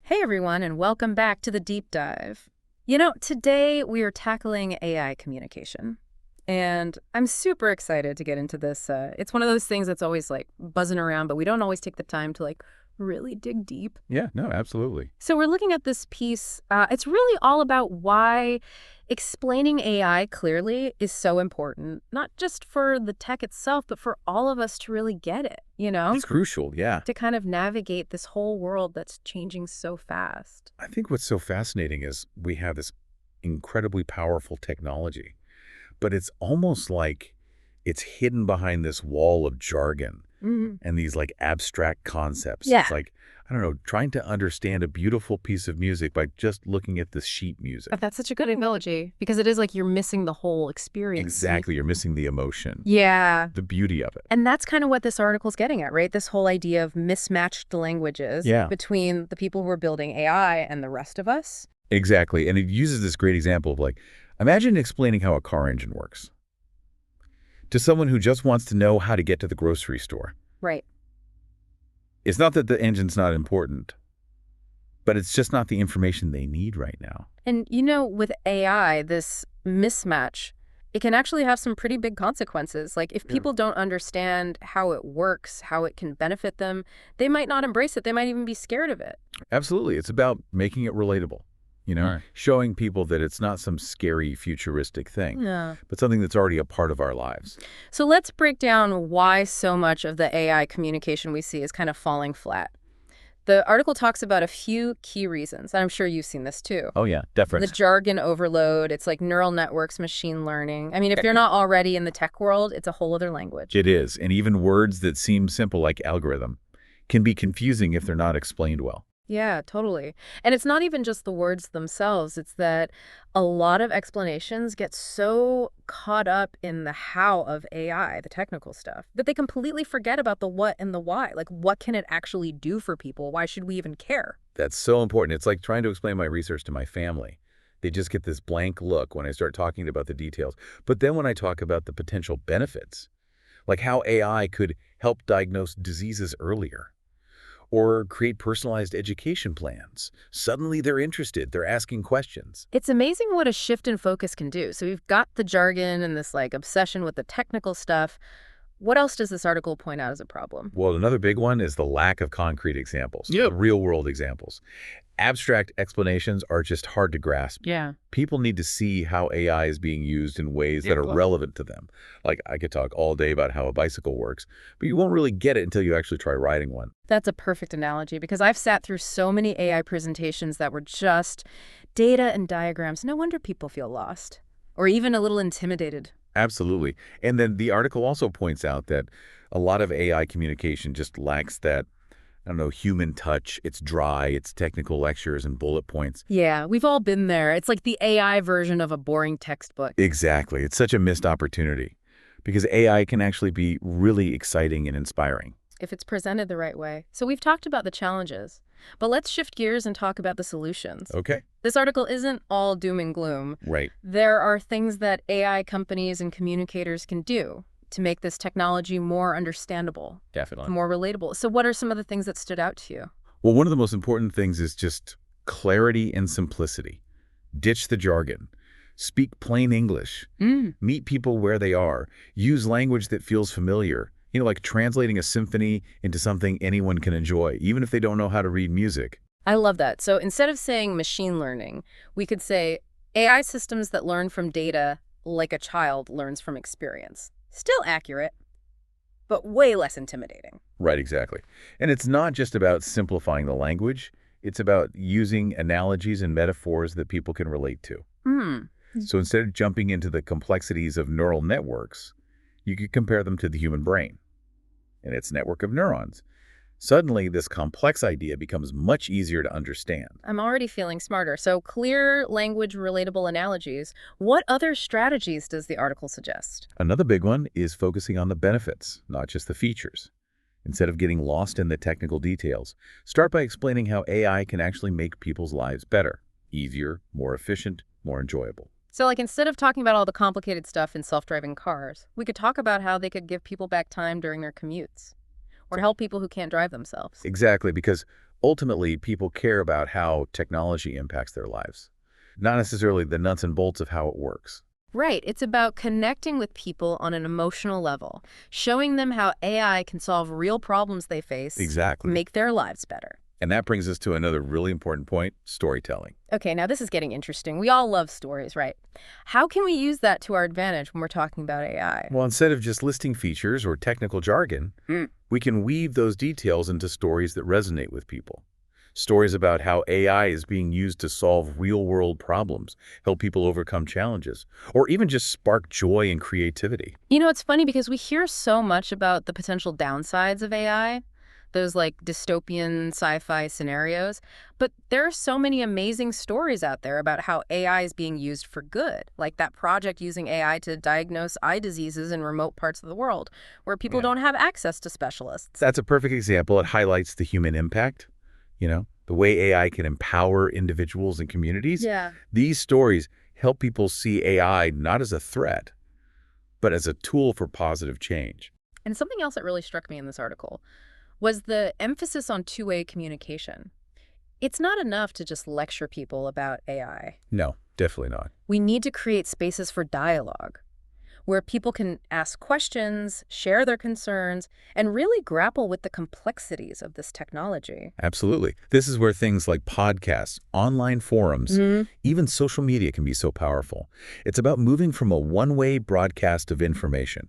Hey everyone, and welcome back to the Deep Dive. Today we are tackling AI communication. And I'm super excited to get into this. It's one of those things that's always like buzzing around, but we don't always take the time to really dig deep. Yeah, no, absolutely. So we're looking at this piece. It's really all about why explaining AI clearly is so important, not just for the tech itself, but for all of us to really get it, It's crucial, yeah. to kind of navigate this whole world that's changing so fast. I think what's so fascinating is we have this incredibly powerful technology, but it's almost like it's hidden behind this wall of jargon and these abstract concepts. Yeah. It's like, I don't know, trying to understand a beautiful piece of music by just looking at the sheet music. That's such a good analogy because it is like you're missing the whole experience. Exactly. You're missing the emotion. Yeah. The beauty of it. And that's kind of what this article's getting at, right? This whole idea of mismatched languages between the people who are building AI and the rest of us. Exactly. And it uses this great example of imagine explaining how a car engine works to someone who just wants to know how to get to the grocery store. Right. It's not that the engine's not important, but it's just not the information they need right now. And with AI, this mismatch, it can actually have some pretty big consequences. Like if people don't understand how it works, how it can benefit them, they might not embrace it. They might even be scared of it. Absolutely. It's about making it relatable, showing people that it's not some scary futuristic thing, but something that's already a part of our lives. So let's break down why so much of the AI communication we see is kind of falling flat. The article talks about a few key reasons, and I'm sure you've seen this too. Oh, yeah, definitely. The jargon overload, it's like neural networks, machine learning. I mean, if you're not already in the tech world, it's a whole other language. It is, and even words that seem simple like algorithm can be confusing if they're not explained well. Yeah, totally. And it's not even just the words themselves. It's that a lot of explanations get so caught up in the how of AI, the technical stuff, that they completely forget about the what and the why. Like, what can it actually do for people? Why should we even care? That's so important. It's like trying to explain my research to my family. They just get this blank look when I start talking about the details. But then when I talk about the potential benefits, like how AI could help diagnose diseases earlier, or create personalized education plans. Suddenly they're interested. They're asking questions. It's amazing what a shift in focus can do. So we've got the jargon and this obsession with the technical stuff. What else does this article point out as a problem? Well, another big one is the lack of concrete examples, real-world examples. Abstract explanations are just hard to grasp. Yeah. People need to see how AI is being used in ways that are relevant to them. Like, I could talk all day about how a bicycle works, but you won't really get it until you actually try riding one. That's a perfect analogy because I've sat through so many AI presentations that were just data and diagrams. No wonder people feel lost or even a little intimidated. Absolutely. And then the article also points out that a lot of AI communication just lacks that, I don't know, human touch. It's dry, it's technical lectures and bullet points. Yeah, we've all been there. It's like the AI version of a boring textbook. Exactly. It's such a missed opportunity because AI can actually be really exciting and inspiring. If it's presented the right way. So we've talked about the challenges, but let's shift gears and talk about the solutions. Okay. This article isn't all doom and gloom. Right. There are things that AI companies and communicators can do to make this technology more understandable. Definitely. More relatable. So what are some of the things that stood out to you? Well, one of the most important things is just clarity and simplicity. Ditch the jargon. Speak plain English. Meet people where they are. Use language that feels familiar. Like translating a symphony into something anyone can enjoy, even if they don't know how to read music. I love that. So instead of saying machine learning, we could say AI systems that learn from data like a child learns from experience. Still accurate, but way less intimidating. Right, exactly. And it's not just about simplifying the language. It's about using analogies and metaphors that people can relate to. So instead of jumping into the complexities of neural networks, you could compare them to the human brain and its network of neurons. Suddenly, this complex idea becomes much easier to understand. I'm already feeling smarter. So clear language, relatable analogies. What other strategies does the article suggest? Another big one is focusing on the benefits, not just the features. Instead of getting lost in the technical details, start by explaining how AI can actually make people's lives better, easier, more efficient, more enjoyable. So instead of talking about all the complicated stuff in self-driving cars, we could talk about how they could give people back time during their commutes or help people who can't drive themselves. Exactly, because Ultimately, people care about how technology impacts their lives, not necessarily the nuts and bolts of how it works. Right. It's about connecting with people on an emotional level, showing them how AI can solve real problems they face, Exactly. make their lives better. And that brings us to another really important point, storytelling. Okay, now this is getting interesting. We all love stories, right? How can we use that to our advantage when we're talking about AI? Well, instead of just listing features or technical jargon, we can weave those details into stories that resonate with people. Stories about how AI is being used to solve real-world problems, help people overcome challenges, or even just spark joy and creativity. You know, it's funny because we hear so much about the potential downsides of AI, those like dystopian sci-fi scenarios, but there are so many amazing stories out there about how AI is being used for good, like that project using AI to diagnose eye diseases in remote parts of the world where people Yeah. don't have access to specialists. That's a perfect example. It highlights the human impact, the way AI can empower individuals and communities. Yeah. These stories help people see AI not as a threat, but as a tool for positive change. And something else that really struck me in this article was the emphasis on two-way communication. It's not enough to just lecture people about AI. No, definitely not. We need to create spaces for dialogue where people can ask questions, share their concerns, and really grapple with the complexities of this technology. Absolutely. This is where things like podcasts, online forums, Mhm. even social media can be so powerful. It's about moving from a one-way broadcast of information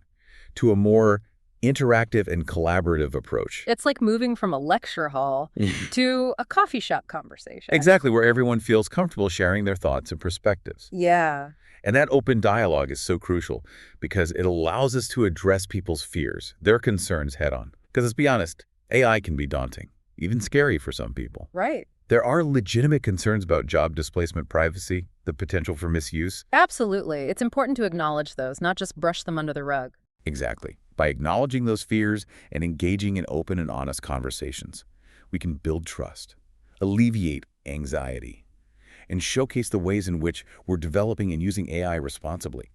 to a more interactive and collaborative approach. It's like moving from a lecture hall to a coffee shop conversation. Exactly, where everyone feels comfortable sharing their thoughts and perspectives. Yeah. And that open dialogue is so crucial because it allows us to address people's fears, their concerns head on. Because let's be honest, AI can be daunting, even scary for some people. Right. There are legitimate concerns about job displacement, privacy, the potential for misuse. Absolutely. It's important to acknowledge those, not just brush them under the rug. Exactly. By acknowledging those fears and engaging in open and honest conversations, we can build trust, alleviate anxiety, and showcase the ways in which we're developing and using AI responsibly.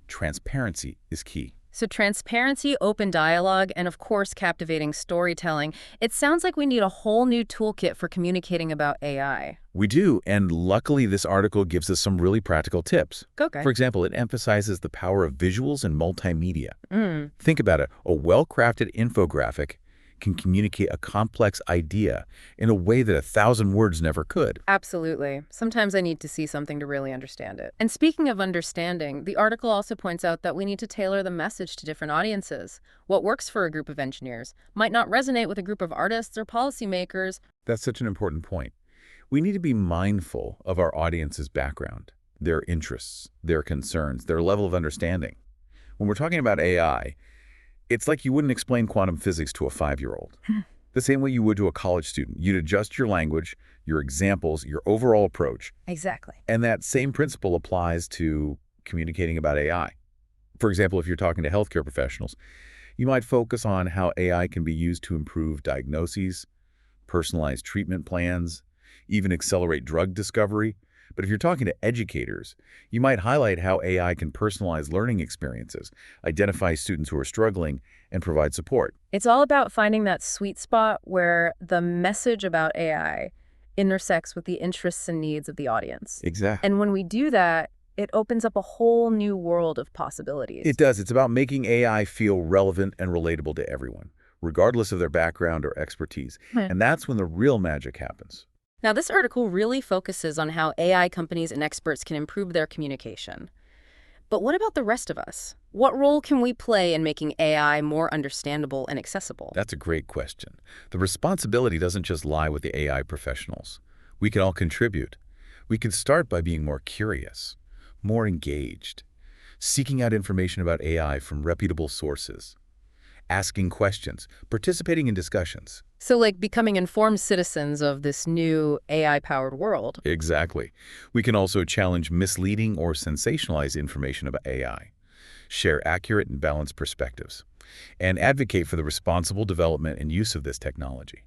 Transparency is key. So transparency, open dialogue, and of course, captivating storytelling. It sounds like we need a whole new toolkit for communicating about AI. We do, and luckily this article gives us some really practical tips. Okay. For example, it emphasizes the power of visuals and multimedia. Mm. Think about it. A well-crafted infographic can communicate a complex idea in a way that 1,000 words never could. Absolutely. Sometimes I need to see something to really understand it. And speaking of understanding, the article also points out that we need to tailor the message to different audiences. What works for a group of engineers might not resonate with a group of artists or policymakers. That's such an important point. We need to be mindful of our audience's background, their interests, their concerns, their level of understanding. When we're talking about AI, it's like you wouldn't explain quantum physics to a 5-year-old. The same way you would to a college student. You'd adjust your language, your examples, your overall approach. Exactly. And that same principle applies to communicating about AI. For example, if you're talking to healthcare professionals, you might focus on how AI can be used to improve diagnoses, personalize treatment plans, even accelerate drug discovery. But if you're talking to educators, you might highlight how AI can personalize learning experiences, identify students who are struggling, and provide support. It's all about finding that sweet spot where the message about AI intersects with the interests and needs of the audience. Exactly. And when we do that, it opens up a whole new world of possibilities. It does. It's about making AI feel relevant and relatable to everyone, regardless of their background or expertise. And that's when the real magic happens. Now, this article really focuses on how AI companies and experts can improve their communication. But what about the rest of us? What role can we play in making AI more understandable and accessible? That's a great question. The responsibility doesn't just lie with the AI professionals. We can all contribute. We can start by being more curious, more engaged, seeking out information about AI from reputable sources, asking questions, participating in discussions. So like becoming informed citizens of this new AI-powered world. Exactly. We can also challenge misleading or sensationalized information about AI, share accurate and balanced perspectives, and advocate for the responsible development and use of this technology.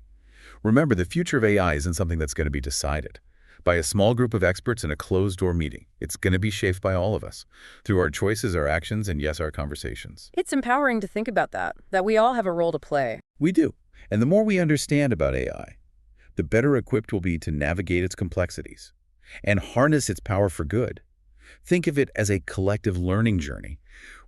Remember, the future of AI isn't something that's going to be decided by a small group of experts in a closed-door meeting. It's going to be shaped by all of us, through our choices, our actions, and yes, our conversations. It's empowering to think about that we all have a role to play. We do. And the more we understand about AI, the better equipped we'll be to navigate its complexities and harness its power for good. Think of it as a collective learning journey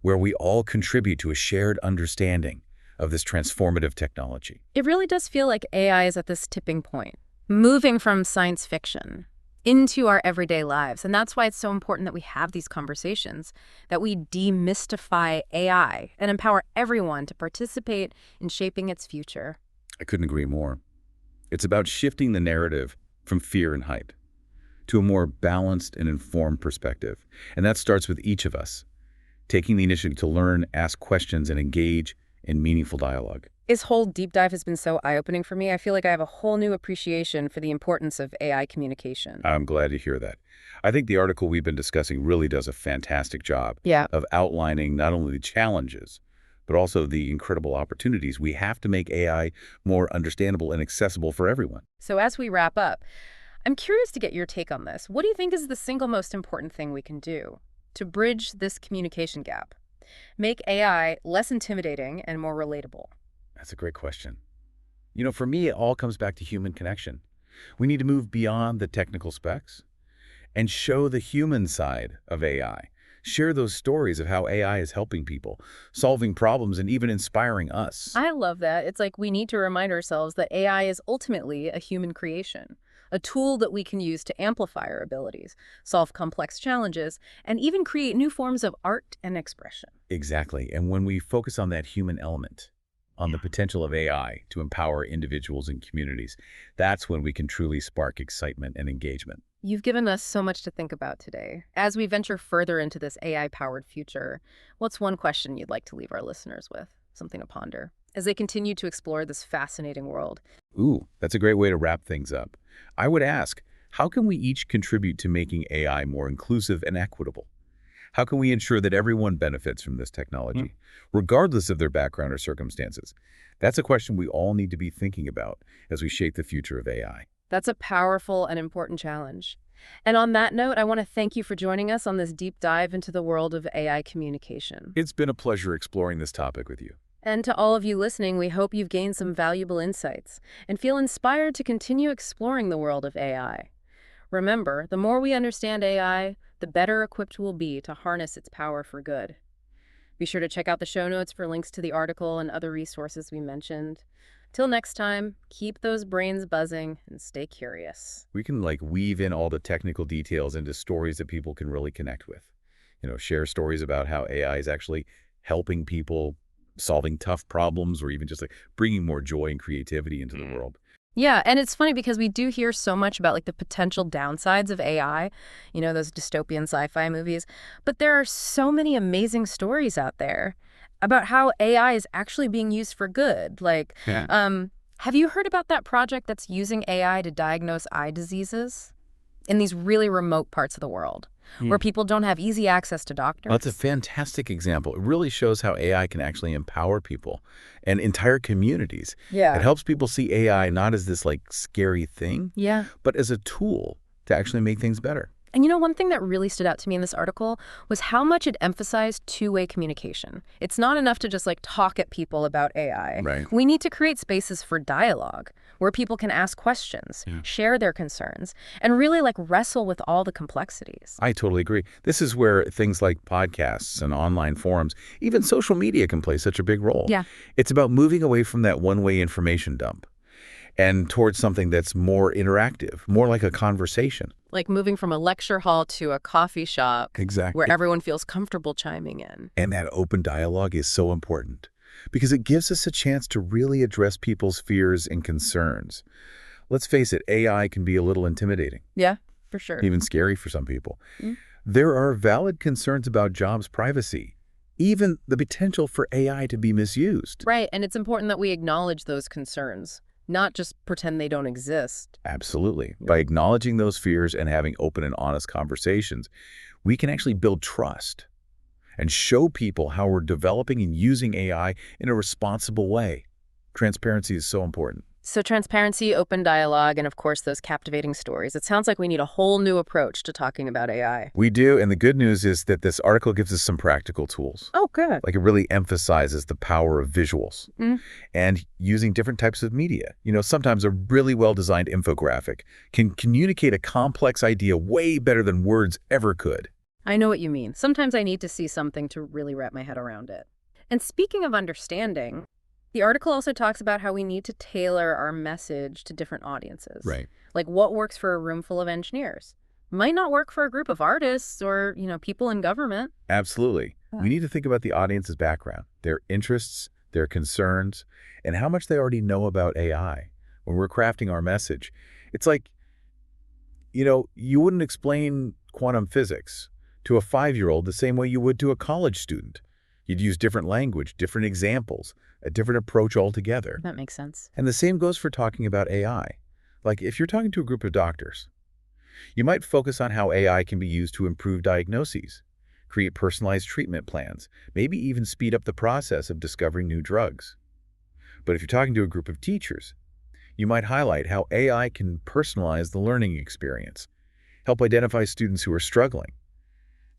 where we all contribute to a shared understanding of this transformative technology. It really does feel like AI is at this tipping point, moving from science fiction into our everyday lives. And that's why it's so important that we have these conversations, that we demystify AI and empower everyone to participate in shaping its future. I couldn't agree more. It's about shifting the narrative from fear and hype to a more balanced and informed perspective. And that starts with each of us, taking the initiative to learn, ask questions, and engage in meaningful dialogue. This whole deep dive has been so eye-opening for me. I feel like I have a whole new appreciation for the importance of AI communication. I'm glad to hear that. I think the article we've been discussing really does a fantastic job of outlining not only the challenges, but also the incredible opportunities we have to make AI more understandable and accessible for everyone. So as we wrap up, I'm curious to get your take on this. What do you think is the single most important thing we can do to bridge this communication gap? Make AI less intimidating and more relatable? That's a great question. For me, it all comes back to human connection. We need to move beyond the technical specs and show the human side of AI. Share those stories of how AI is helping people, solving problems, and even inspiring us. I love that. It's like we need to remind ourselves that AI is ultimately a human creation, a tool that we can use to amplify our abilities, solve complex challenges, and even create new forms of art and expression. Exactly. And when we focus on that human element, on the potential of AI to empower individuals and communities, that's when we can truly spark excitement and engagement. You've given us so much to think about today. As we venture further into this AI-powered future, what's one question you'd like to leave our listeners with? Something to ponder as they continue to explore this fascinating world. Ooh, that's a great way to wrap things up. I would ask, how can we each contribute to making AI more inclusive and equitable? How can we ensure that everyone benefits from this technology, regardless of their background or circumstances? That's a question we all need to be thinking about as we shape the future of AI. That's a powerful and important challenge. And on that note, I want to thank you for joining us on this deep dive into the world of AI communication. It's been a pleasure exploring this topic with you. And to all of you listening, we hope you've gained some valuable insights and feel inspired to continue exploring the world of AI. Remember, the more we understand AI, the better equipped we'll be to harness its power for good. Be sure to check out the show notes for links to the article and other resources we mentioned. Till next time, keep those brains buzzing and stay curious. We can weave in all the technical details into stories that people can really connect with. Share stories about how AI is actually helping people, solving tough problems, or even just bringing more joy and creativity into the world. Yeah, and it's funny because we do hear so much about the potential downsides of AI, those dystopian sci-fi movies, but there are so many amazing stories out there about how AI is actually being used for good. Have you heard about that project that's using AI to diagnose eye diseases in these really remote parts of the world, where people don't have easy access to doctors? That's a fantastic example. It really shows how AI can actually empower people and entire communities. Yeah. It helps people see AI not as this scary thing, but as a tool to actually make things better. And one thing that really stood out to me in this article was how much it emphasized two-way communication. It's not enough to just talk at people about AI. Right. We need to create spaces for dialogue where people can ask questions, share their concerns, and really wrestle with all the complexities. I totally agree. This is where things like podcasts and online forums, even social media, can play such a big role. Yeah. It's about moving away from that one-way information dump and towards something that's more interactive, more like a conversation. Like moving from a lecture hall to a coffee shop. Exactly. Where everyone feels comfortable chiming in. And that open dialogue is so important because it gives us a chance to really address people's fears and concerns. Let's face it, AI can be a little intimidating. Yeah, for sure. Even scary for some people. There are valid concerns about jobs privacy, even the potential for AI to be misused. Right, and it's important that we acknowledge those concerns, not just pretend they don't exist. Absolutely. By acknowledging those fears and having open and honest conversations, we can actually build trust and show people how we're developing and using AI in a responsible way. Transparency is so important. So transparency, open dialogue, and of course those captivating stories. It sounds like we need a whole new approach to talking about AI. We do, and the good news is that this article gives us some practical tools. Oh, good. Like it really emphasizes the power of visuals and using different types of media. Sometimes a really well-designed infographic can communicate a complex idea way better than words ever could. I know what you mean. Sometimes I need to see something to really wrap my head around it. And speaking of understanding, the article also talks about how we need to tailor our message to different audiences. Right. Like what works for a room full of engineers might not work for a group of artists or, people in government. Absolutely. We need to think about the audience's background, their interests, their concerns, and how much they already know about AI. When we're crafting our message, it's like, you wouldn't explain quantum physics to a 5-year-old the same way you would to a college student. You'd use different language, different examples, a different approach altogether. That makes sense. And the same goes for talking about AI. Like if you're talking to a group of doctors, you might focus on how AI can be used to improve diagnoses, create personalized treatment plans, maybe even speed up the process of discovering new drugs. But if you're talking to a group of teachers, you might highlight how AI can personalize the learning experience, help identify students who are struggling,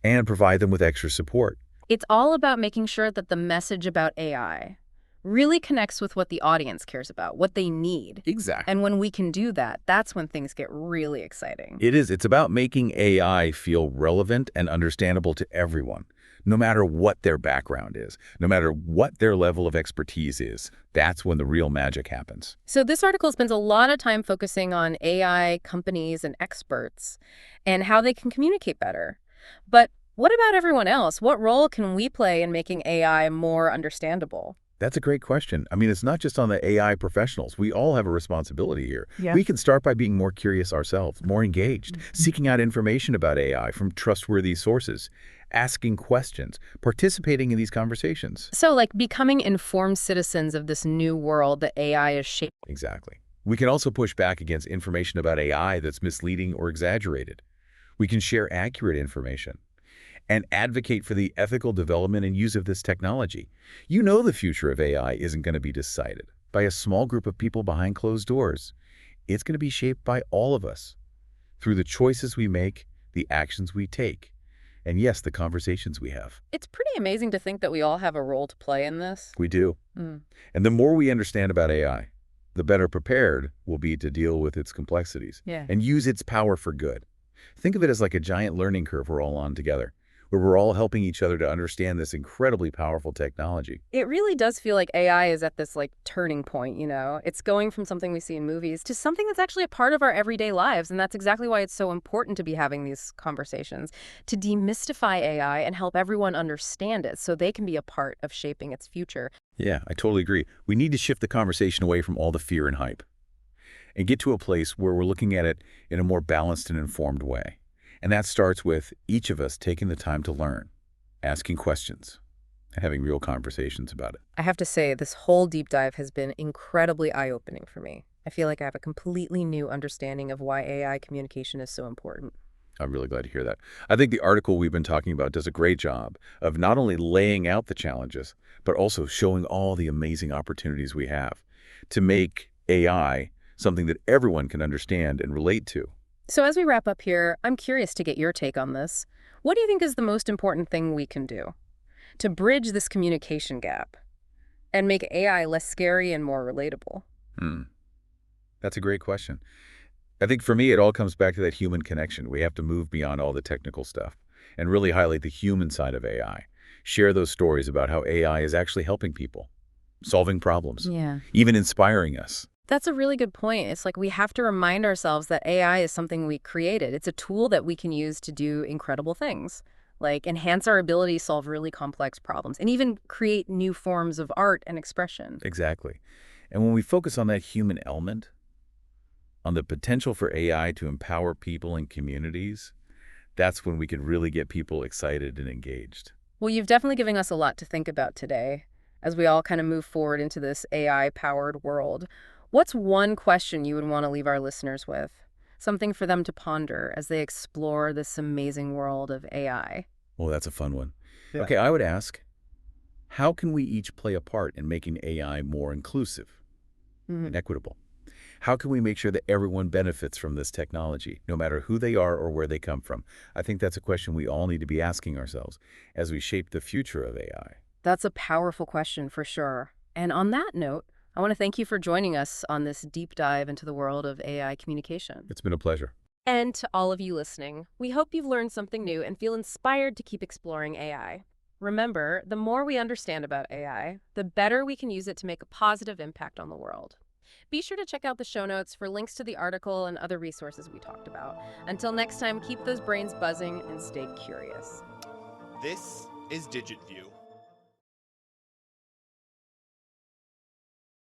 and provide them with extra support. It's all about making sure that the message about AI really connects with what the audience cares about, what they need. Exactly. And when we can do that, that's when things get really exciting. It is. It's about making AI feel relevant and understandable to everyone, no matter what their background is, no matter what their level of expertise is. That's when the real magic happens. So this article spends a lot of time focusing on AI companies and experts and how they can communicate better. But what about everyone else? What role can we play in making AI more understandable? That's a great question. I mean, it's not just on the AI professionals. We all have a responsibility here. Yeah. We can start by being more curious ourselves, more engaged, seeking out information about AI from trustworthy sources, asking questions, participating in these conversations. So like becoming informed citizens of this new world that AI is shaping. Exactly. We can also push back against information about AI that's misleading or exaggerated. We can share accurate information and advocate for the ethical development and use of this technology. The future of AI isn't going to be decided by a small group of people behind closed doors. It's going to be shaped by all of us through the choices we make, the actions we take, and yes, the conversations we have. It's pretty amazing to think that we all have a role to play in this. We do. And the more we understand about AI, the better prepared we'll be to deal with its complexities and use its power for good. Think of it as like a giant learning curve we're all on together, where we're all helping each other to understand this incredibly powerful technology. It really does feel like AI is at this turning point, It's going from something we see in movies to something that's actually a part of our everyday lives. And that's exactly why it's so important to be having these conversations, to demystify AI and help everyone understand it so they can be a part of shaping its future. Yeah, I totally agree. We need to shift the conversation away from all the fear and hype and get to a place where we're looking at it in a more balanced and informed way. And that starts with each of us taking the time to learn, asking questions, and having real conversations about it. I have to say, this whole deep dive has been incredibly eye-opening for me. I feel like I have a completely new understanding of why AI communication is so important. I'm really glad to hear that. I think the article we've been talking about does a great job of not only laying out the challenges, but also showing all the amazing opportunities we have to make AI something that everyone can understand and relate to. So as we wrap up here, I'm curious to get your take on this. What do you think is the most important thing we can do to bridge this communication gap and make AI less scary and more relatable? That's a great question. I think for me, it all comes back to that human connection. We have to move beyond all the technical stuff and really highlight the human side of AI. Share those stories about how AI is actually helping people, solving problems, even inspiring us. That's a really good point. It's like we have to remind ourselves that AI is something we created. It's a tool that we can use to do incredible things, like enhance our ability to solve really complex problems and even create new forms of art and expression. Exactly. And when we focus on that human element, on the potential for AI to empower people and communities, that's when we can really get people excited and engaged. Well, you've definitely given us a lot to think about today as we all kind of move forward into this AI-powered world. What's one question you would want to leave our listeners with? Something for them to ponder as they explore this amazing world of AI. Well, that's a fun one. Yeah. Okay, I would ask, how can we each play a part in making AI more inclusive and equitable? How can we make sure that everyone benefits from this technology, no matter who they are or where they come from? I think that's a question we all need to be asking ourselves as we shape the future of AI. That's a powerful question for sure. And on that note, I want to thank you for joining us on this deep dive into the world of AI communication. It's been a pleasure. And to all of you listening, we hope you've learned something new and feel inspired to keep exploring AI. Remember, the more we understand about AI, the better we can use it to make a positive impact on the world. Be sure to check out the show notes for links to the article and other resources we talked about. Until next time, keep those brains buzzing and stay curious. This is DigitView.